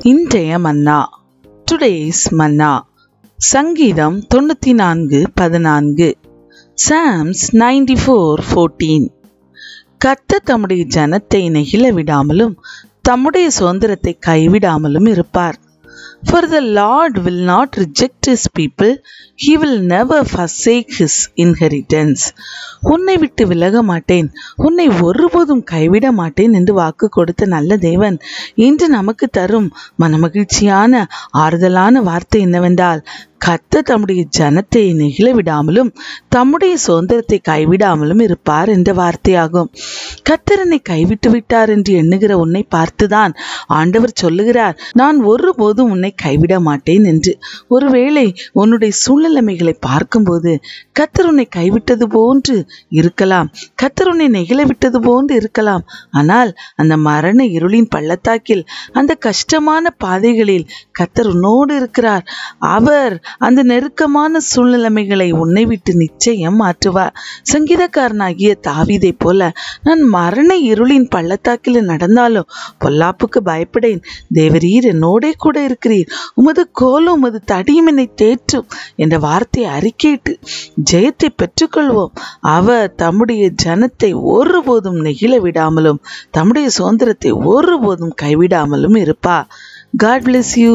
இன்றைய மன்னா. டுடேஸ் மன்னா. சங்கீதம் 94:14. Psalms 94:14. கர்த்தர் தம்முடைய ஜனத்தை நெகிழ விடாமலும் தம்முடைய சுதந்திரத்தை கைவிடாமலும் இருப்பார். For the Lord will not reject his people, he will never forsake his inheritance. உன்னை விட்டு விலக மாட்டேன், உன்னை ஒருபோதும் கைவிட மாட்டேன் என்று வாக்கு கொடுத்த நல்ல தேவன் இன்று நமக்கு தரும் மனமகிழ்ச்சியான ஆறுதலான வார்த்தை என்னவென்றால், கர்த்தர் தம்முடைய ஜனத்தை நெகிழ விடாமலும் தம்முடைய சுதந்திரத்தை கைவிடாமலும் இருப்பார் என்ற வார்த்தையாகும். கர்த்தர் என்னை கைவிட்டு விட்டார் என்று எண்ணுகிற உன்னை பார்த்துதான் ஆண்டவர் சொல்லுகிறார், நான் ஒருபோதும் உன்னை கைவிட மாட்டேன் என்று. ஒருவேளை உன்னுடைய சூழ்நிலைமைகளை பார்க்கும்போது கர்த்தர் உன்னை கைவிட்டது போன்று இருக்கலாம், கர்த்தர் உன்னை நெகிழ விட்டது போன்று இருக்கலாம். ஆனால் அந்த மரண இருளின் பள்ளத்தாக்கில், அந்த கஷ்டமான பாதைகளில் கர்த்தர் உன்னோடு இருக்கிறார். அவர் அந்த நெருக்கமான சூழ்நிலைமைகளை உன்னை விட்டு நிச்சயம் மாற்றுவார். சங்கீதக்காரனாகிய தாவீதை போல, நான் மரண இருளின் பள்ளத்தாக்கில் நடந்தாலும் பொல்லாப்புக்கு பயப்படேன், தேவரீர் என்னோடே கூட இருக்கிறீர், உமது கோலும் உமது தடியும் என்னை தேற்றும் என்ற வார்த்தையை அறிக்கையிட்டு ஜெயத்தை பெற்றுக்கொள்வோம். அவர் தம்முடைய ஜனத்தை ஒருபோதும் நெகிழ விடாமலும் தம்முடைய சுதந்திரத்தை ஒருபோதும் கைவிடாமலும் இருப்பார். God bless you.